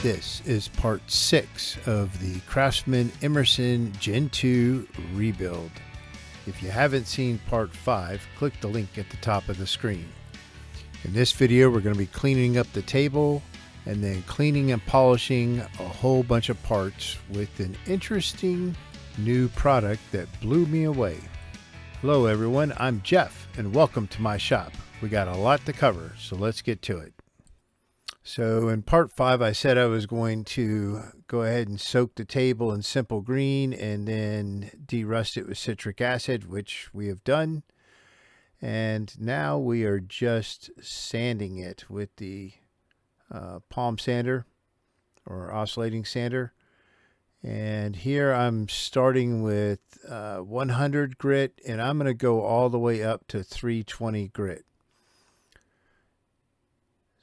This is part 6 of the Craftsman Emerson Gen 2 rebuild. If you haven't seen part 5, click the link at the top of the screen. In this video, we're going to be cleaning up the table and then cleaning and polishing a whole bunch of parts with an interesting new product that blew me away. Hello everyone, I'm Jeff and welcome to my shop. We got a lot to cover, so let's get to it. So in part 5, I said I was going to go ahead and soak the table in simple green and then derust it with citric acid, which we have done. And now we are just sanding it with the palm sander or oscillating sander. And here I'm starting with 100 grit, and I'm going to go all the way up to 320 grit.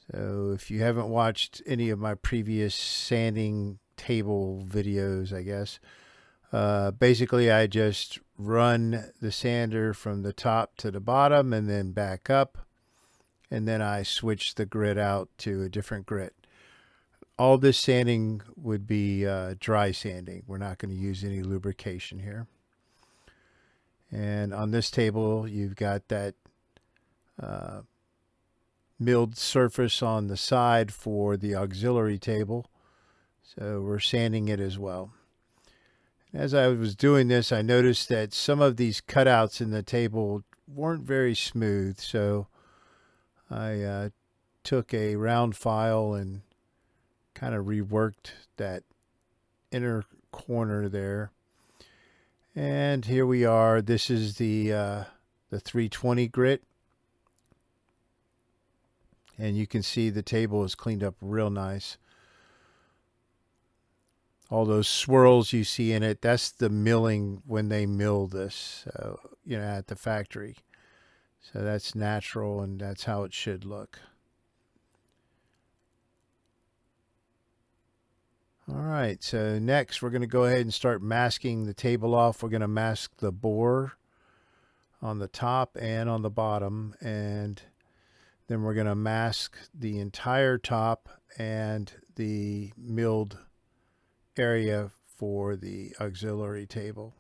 So if you haven't watched any of my previous sanding table videos, I guess, basically I just run the sander from the top to the bottom and then back up, and then I switch the grit out to a different grit. All this sanding would be dry sanding. We're not going to use any lubrication here. And on this table, you've got that milled surface on the side for the auxiliary table. So we're sanding it as well. As I was doing this, I noticed that some of these cutouts in the table weren't very smooth. So I took a round file and kind of reworked that inner corner there. And here we are. This is the 320 grit. And you can see the table is cleaned up real nice. All those swirls you see in it, that's the milling when they mill this, at the factory. So that's natural and that's how it should look. All right, so next we're going to go ahead and start masking the table off. We're going to mask the bore on the top and on the bottom, and then we're going to mask the entire top and the milled area for the auxiliary table.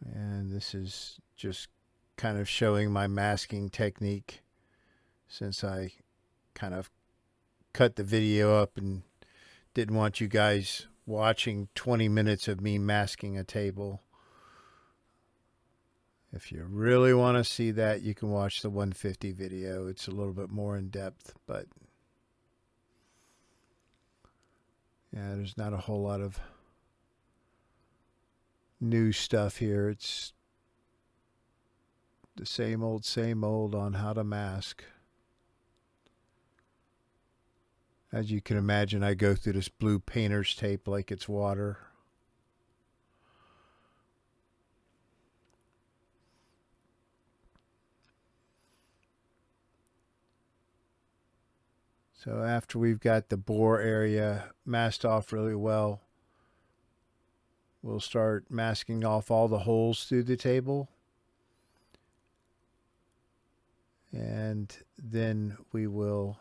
And this is just kind of showing my masking technique, since I kind of cut the video up and didn't want you guys watching 20 minutes of me masking a table. If you really want to see that, you can watch the 150 video. It's a little bit more in depth, but yeah, there's not a whole lot of new stuff here. It's the same old on how to mask. As you can imagine, I go through this blue painter's tape like it's water. So after we've got the bore area masked off really well, we'll start masking off all the holes through the table. And then we will...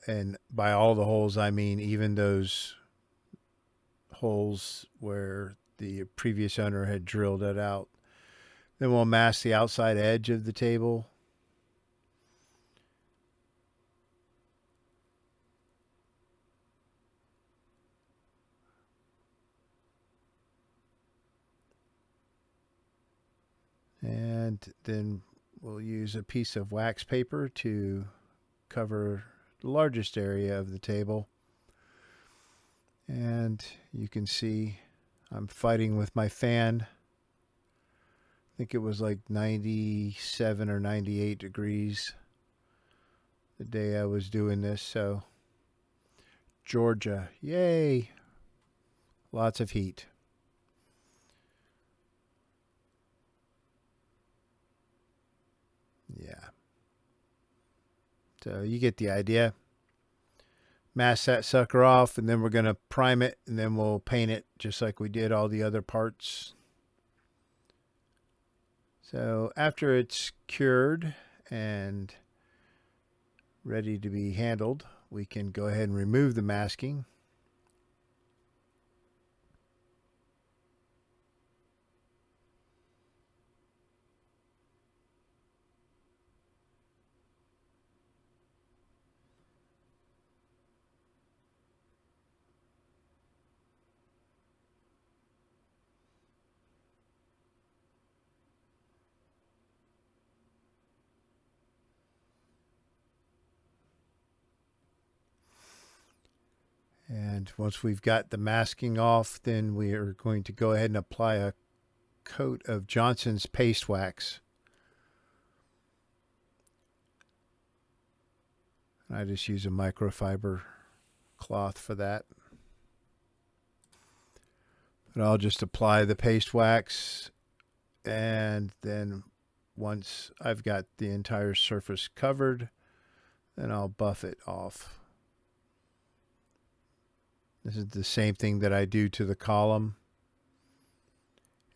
and by all the holes, I mean even those holes where the previous owner had drilled it out. Then we'll mask the outside edge of the table. And then we'll use a piece of wax paper to cover the largest area of the table. And you can see I'm fighting with my fan. I think it was like 97 or 98 degrees the day I was doing this. So Georgia, yay, lots of heat. Yeah. So you get the idea. Mask that sucker off, and then we're going to prime it, and then we'll paint it just like we did all the other parts. So after it's cured and ready to be handled, we can go ahead and remove the masking. And once we've got the masking off, then we are going to go ahead and apply a coat of Johnson's paste wax. I just use a microfiber cloth for that. But I'll just apply the paste wax, and then once I've got the entire surface covered, then I'll buff it off. This is the same thing that I do to the column.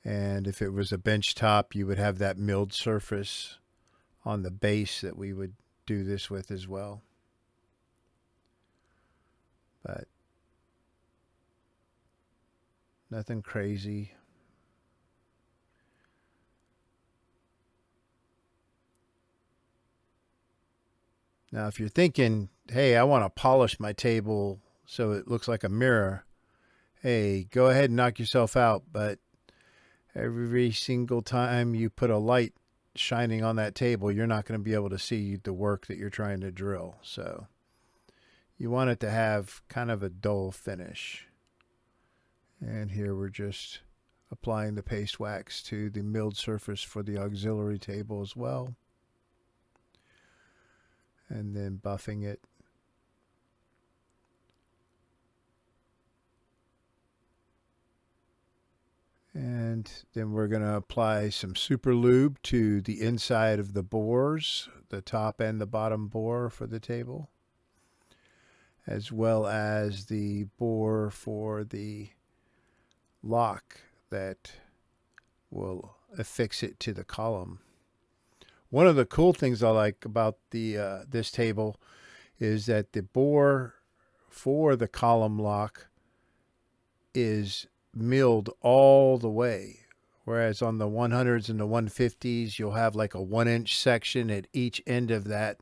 And if it was a bench top, you would have that milled surface on the base that we would do this with as well. But nothing crazy. Now, if you're thinking, hey, I want to polish my table so it looks like a mirror, hey, go ahead and knock yourself out. But every single time you put a light shining on that table, you're not going to be able to see the work that you're trying to drill. So you want it to have kind of a dull finish. And here we're just applying the paste wax to the milled surface for the auxiliary table as well. And then buffing it. And then we're going to apply some super lube to the inside of the bores, the top and the bottom bore for the table, as well as the bore for the lock that will affix it to the column. One of the cool things I like about the this table is that the bore for the column lock is milled all the way, whereas on the 100s and the 150s you'll have like a 1-inch section at each end of that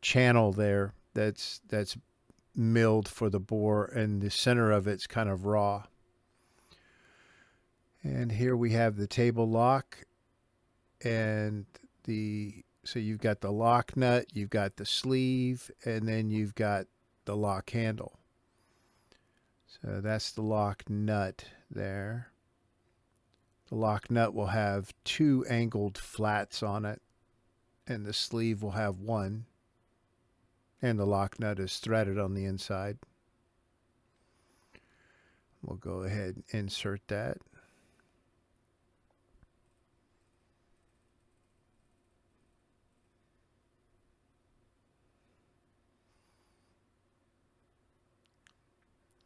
channel there that's milled for the bore, and the center of it's kind of raw. And here we have the table lock, and so you've got the lock nut, you've got the sleeve, and then you've got the lock handle. So that's the lock nut there. The lock nut will have 2 angled flats on it, and the sleeve will have 1. And the lock nut is threaded on the inside. We'll go ahead and insert that.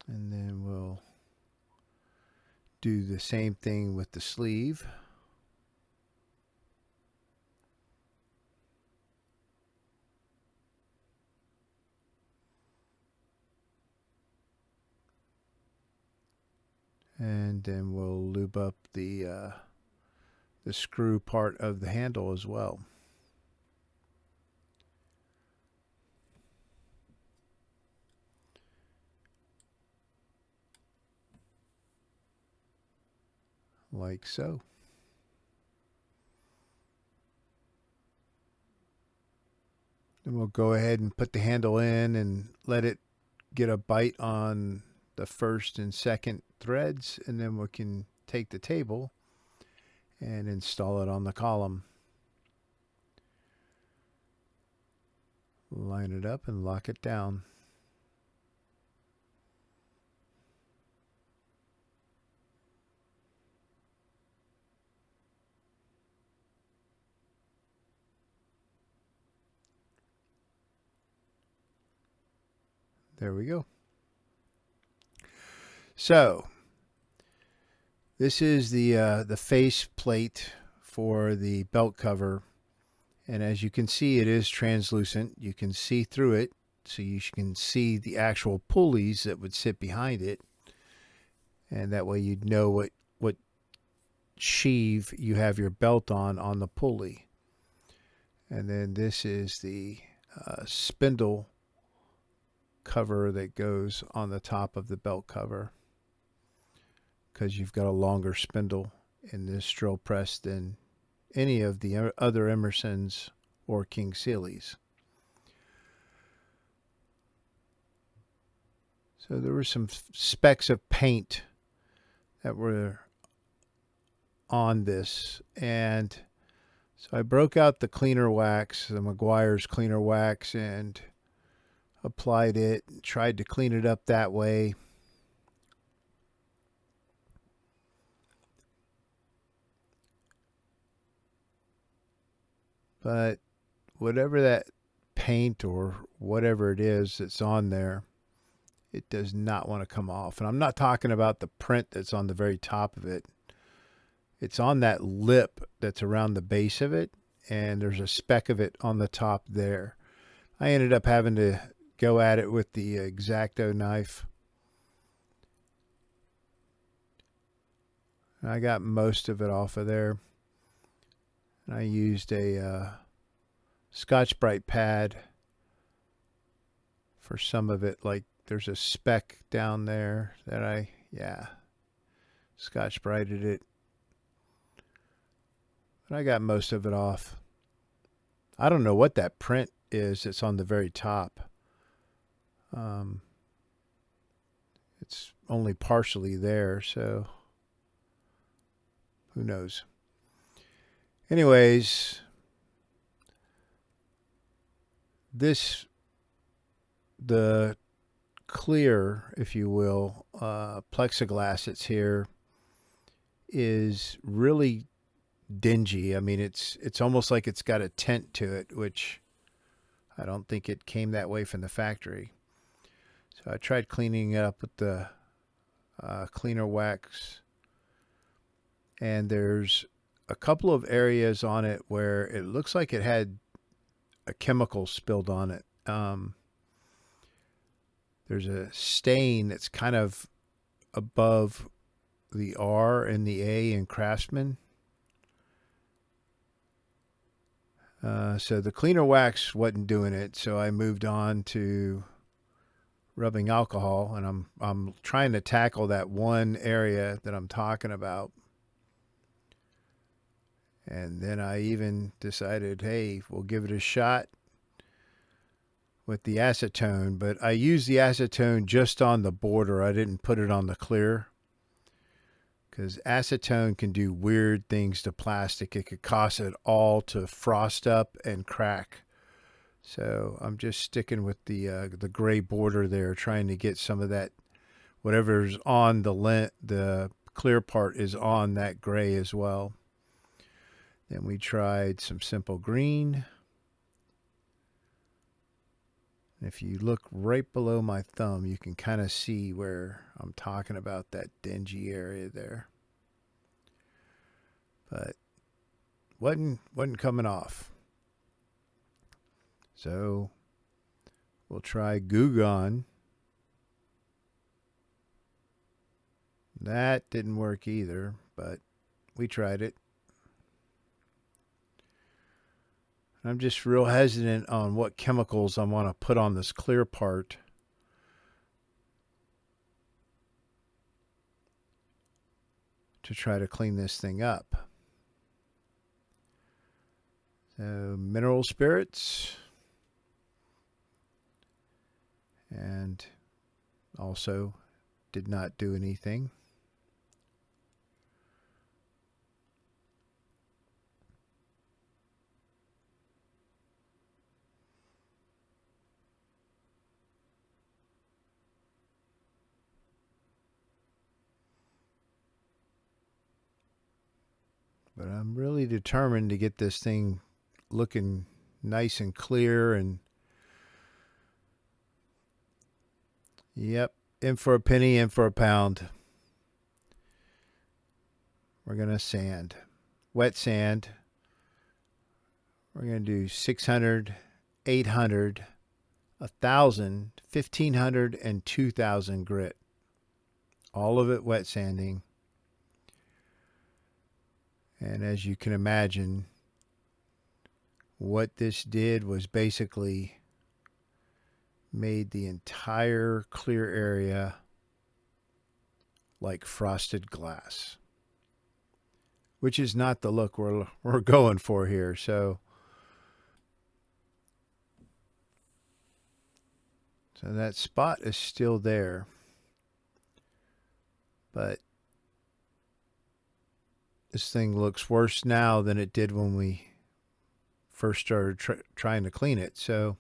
And then we'll do the same thing with the sleeve. And then we'll lube up the screw part of the handle as well. Like so. Then we'll go ahead and put the handle in and let it get a bite on the first and second threads, and then we can take the table and install it on the column. Line it up and lock it down. There we go. So this is the face plate for the belt cover. And as you can see, it is translucent. You can see through it, so you can see the actual pulleys that would sit behind it. And that way you'd know what sheave you have your belt on the pulley. And then this is the spindle cover that goes on the top of the belt cover, because you've got a longer spindle in this drill press than any of the other Emersons or King Seelys. So there were some specks of paint that were on this, and so I broke out the cleaner wax, the Meguiar's cleaner wax, and applied it and tried to clean it up that way. But whatever that paint or whatever it is that's on there, it does not want to come off. And I'm not talking about the print that's on the very top of it. It's on that lip that's around the base of it, and there's a speck of it on the top there. I ended up having to go at it with the X-Acto knife. I got most of it off of there. And I used a Scotch-Brite pad for some of it. Like there's a speck down there that I Scotch-Brited it. But I got most of it off. I don't know what that print is that's on the very top. It's only partially there, so who knows. Anyways, the clear, if you will, plexiglass that's here is really dingy. I mean, it's almost like it's got a tint to it, which I don't think it came that way from the factory. So I tried cleaning it up with the cleaner wax, and there's a couple of areas on it where it looks like it had a chemical spilled on it. There's a stain that's kind of above the R and the A in Craftsman. So the cleaner wax wasn't doing it, so I moved on to rubbing alcohol, and I'm trying to tackle that one area that I'm talking about. And then I even decided, hey, we'll give it a shot with the acetone, but I used the acetone just on the border. I didn't put it on the clear, because acetone can do weird things to plastic. It could cause it all to frost up and crack. So I'm just sticking with the gray border there, trying to get some of that, whatever's on the clear part is on that gray as well. Then we tried some simple green. If you look right below my thumb, you can kind of see where I'm talking about, that dingy area there. But wasn't coming off. So we'll try Goo Gone. That didn't work either, but we tried it. I'm just real hesitant on what chemicals I want to put on this clear part. To try to clean this thing up. So mineral spirits. And also did not do anything. But I'm really determined to get this thing looking nice and clear. And yep, in for a penny, in for a pound. We're going to sand. wet sand. We're going to do 600, 800, 1,000, 1,500, and 2,000 grit. All of it wet sanding. And as you can imagine, what this did was basically made the entire clear area like frosted glass, which is not the look we're going for here. So that spot is still there, but this thing looks worse now than it did when we first started trying to clean it. So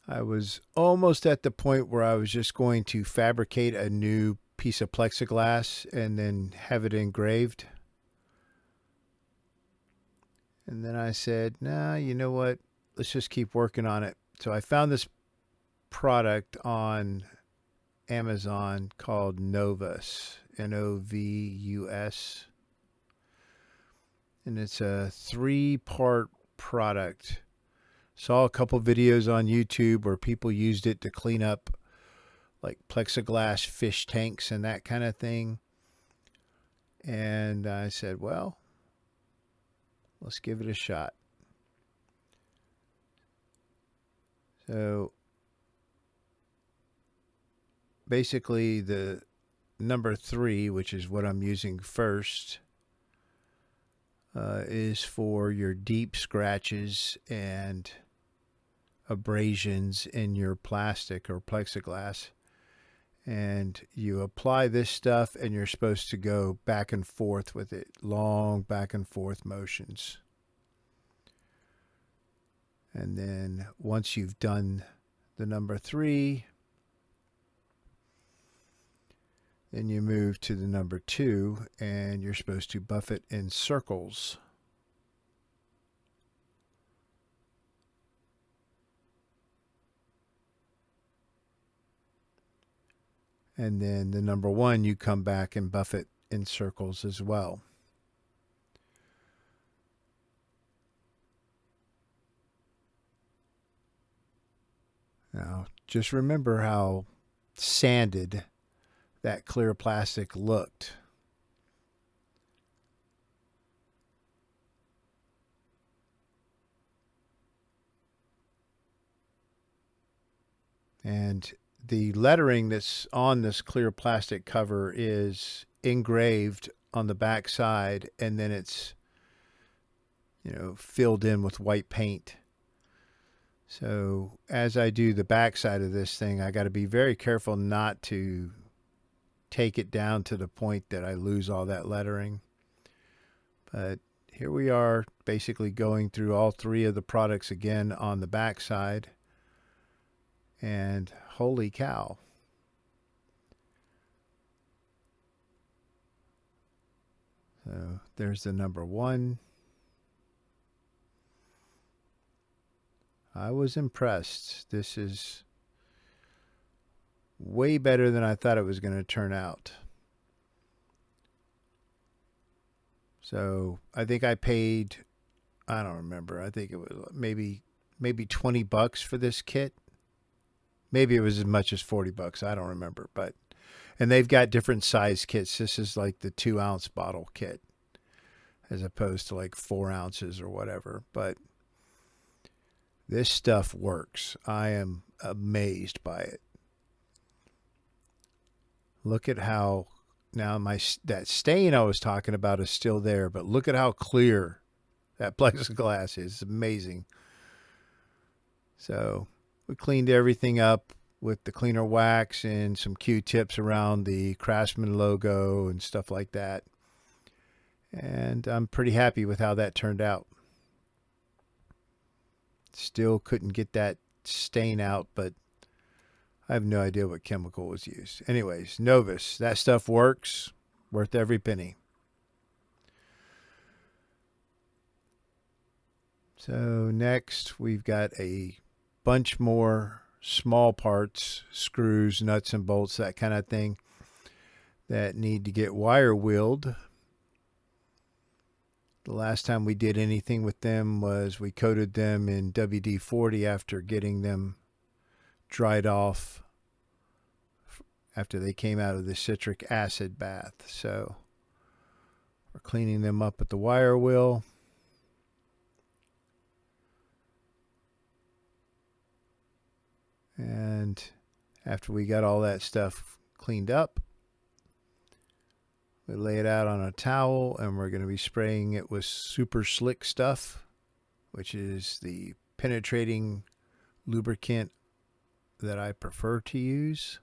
I was almost at the point where I was just going to fabricate a new piece of plexiglass and then have it engraved. And then I said, nah, you know what? Let's just keep working on it. So I found this product on Amazon called Novus, Novus. And it's a 3-part product. Saw a couple videos on YouTube where people used it to clean up like plexiglass fish tanks and that kind of thing. And I said, well, let's give it a shot. So basically the number 3, which is what I'm using first, is for your deep scratches and abrasions in your plastic or plexiglass. And you apply this stuff and you're supposed to go back and forth with it, long back and forth motions. And then once you've done the number 3, then you move to the number 2 and you're supposed to buff it in circles. And then the number 1, you come back and buff it in circles as well. Now, just remember how sanded that clear plastic looked. And the lettering that's on this clear plastic cover is engraved on the back side, and then it's, you know, filled in with white paint. So as I do the back side of this thing, I got to be very careful not to take it down to the point that I lose all that lettering. But here we are, basically going through all 3 of the products again on the back side. And holy cow. So there's the number 1. I was impressed. This is way better than I thought it was going to turn out. So I think I paid, I don't remember, I think it was maybe $20 for this kit. Maybe it was as much as $40. I don't remember. But, and they've got different size kits. This is like the 2-ounce bottle kit as opposed to like 4 ounces or whatever. But this stuff works. I am amazed by it. Look at how now that stain I was talking about is still there, but look at how clear that plexiglass is. It's amazing. So we cleaned everything up with the cleaner wax and some Q-tips around the Craftsman logo and stuff like that. And I'm pretty happy with how that turned out. Still couldn't get that stain out, but I have no idea what chemical was used. Anyways, Novus, that stuff works. Worth every penny. So next we've got a bunch more small parts, screws, nuts and bolts, that kind of thing, that need to get wire wheeled. The last time we did anything with them was we coated them in WD-40 after getting them dried off after they came out of the citric acid bath. So we're cleaning them up with the wire wheel. And after we got all that stuff cleaned up, we lay it out on a towel, and we're going to be spraying it with super slick stuff, which is the penetrating lubricant that I prefer to use.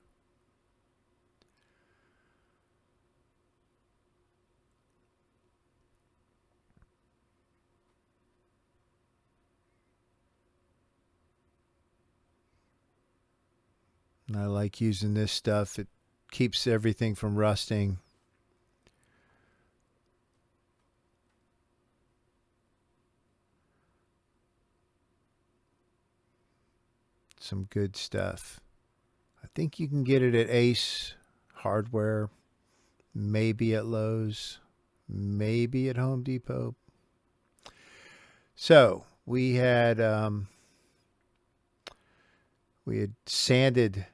And I like using this stuff. It keeps everything from rusting. Some good stuff. I think you can get it at Ace Hardware, maybe at Lowe's, maybe at Home Depot. So we had sanded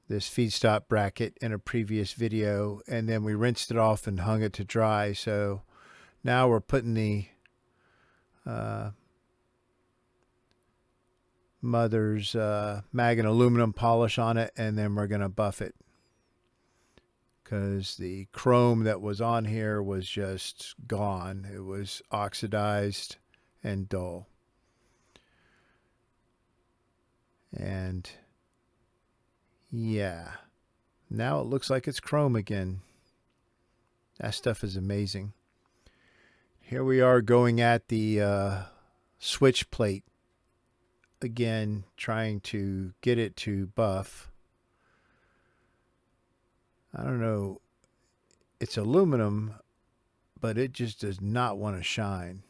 this feed stop bracket in a previous video, and then we rinsed it off and hung it to dry. So now we're putting the mother's mag and aluminum polish on it, and then we're going to buff it because the chrome that was on here was just gone. It was oxidized and dull. And yeah, now it looks like it's chrome again. That stuff is amazing. Here we are going at the switch plate again, trying to get it to buff. I don't know, it's aluminum, but it just does not want to shine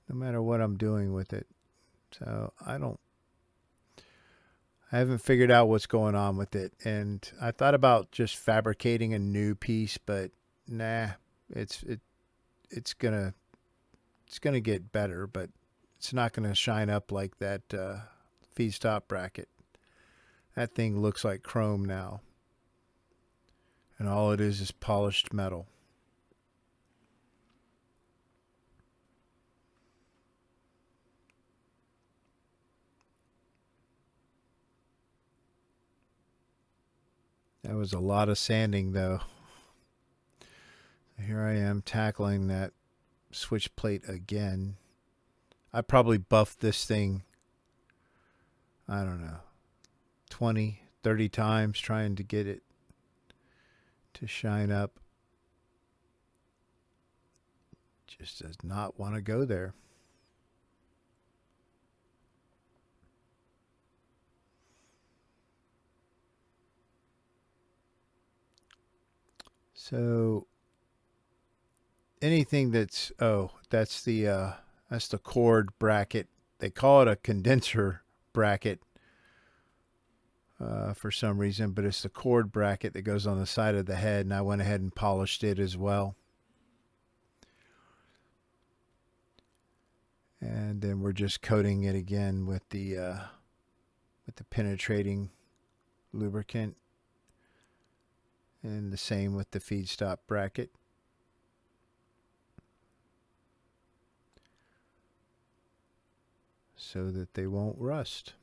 no matter what I'm doing with it. So I haven't figured out what's going on with it, and I thought about just fabricating a new piece, but nah, it's gonna get better, but it's not going to shine up like that feed stop bracket. That thing looks like chrome now. And all it is polished metal. That was a lot of sanding though. Here I am tackling that switch plate again. I probably buffed this thing, I don't know, 20, 30 times trying to get it to shine up. Just does not want to go there. So anything that's, that's the cord bracket. They call it a condenser bracket for some reason, but it's the cord bracket that goes on the side of the head, and I went ahead and polished it as well. And then we're just coating it again with the penetrating lubricant, and the same with the feed stop bracket. So that they won't rust.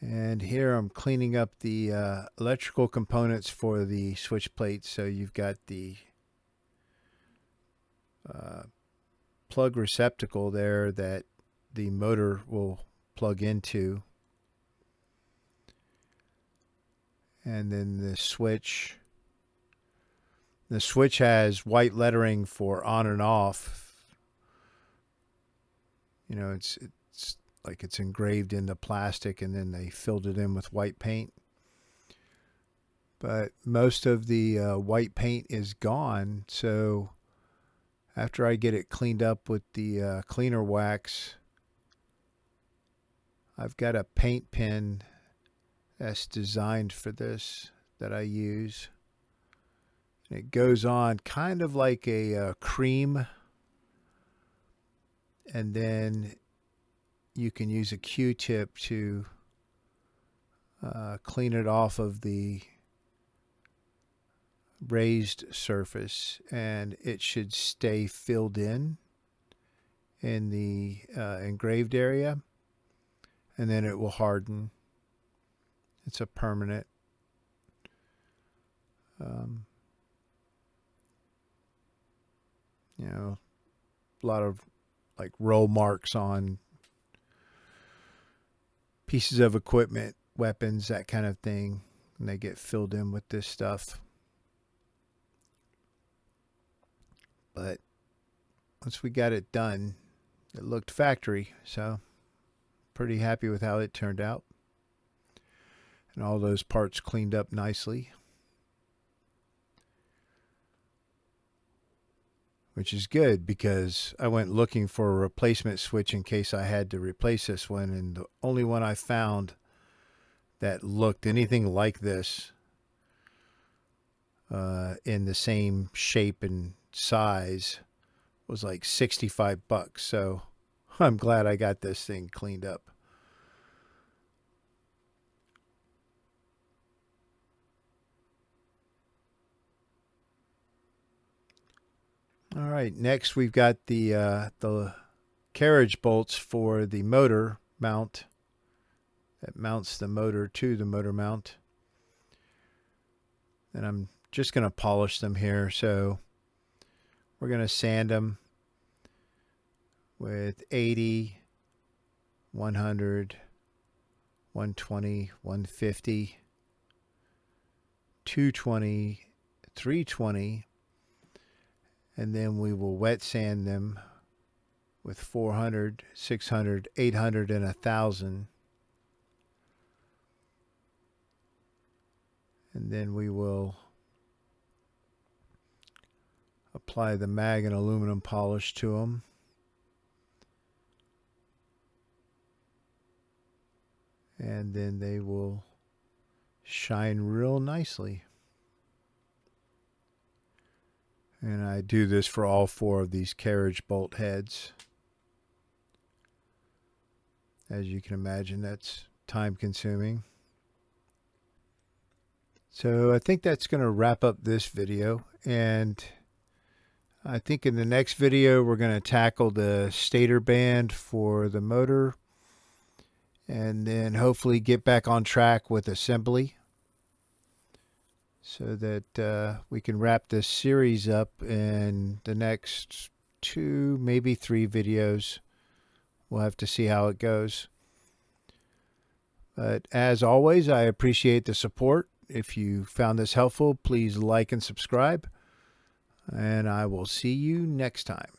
And here I'm cleaning up the electrical components for the switch plates. So you've got the plug receptacle there that the motor will plug into. And then the switch. The switch has white lettering for on and off. You know, it's like it's engraved in the plastic, and then they filled it in with white paint. But most of the white paint is gone, so after I get it cleaned up with the cleaner wax, I've got a paint pen that's designed for this that I use. And it goes on kind of like a cream, and then you can use a Q-tip to clean it off of the raised surface, and it should stay filled in the engraved area, and then it will harden. It's a permanent. You know, a lot of like roll marks on pieces of equipment, weapons, that kind of thing, and they get filled in with this stuff. But once we got it done, it looked factory, so pretty happy with how it turned out. And all those parts cleaned up nicely, which is good because I went looking for a replacement switch in case I had to replace this one, and the only one I found that looked anything like this in the same shape and size was like $65. So I'm glad I got this thing cleaned up. All right, next we've got the carriage bolts for the motor mount that mounts the motor to the motor mount. And I'm just going to polish them here. So we're going to sand them with 80, 100, 120, 150, 220, 320, and then we will wet sand them with 400, 600, 800, and 1,000. And then we will apply the mag and aluminum polish to them. And then they will shine real nicely. And I do this for all 4 of these carriage bolt heads. As you can imagine, that's time consuming. So I think that's going to wrap up this video, and I think in the next video we're going to tackle the stator band for the motor, and then hopefully get back on track with assembly so that we can wrap this series up in the next 2, maybe 3 videos. We'll have to see how it goes. But as always, I appreciate the support. If you found this helpful, please like and subscribe, and I will see you next time.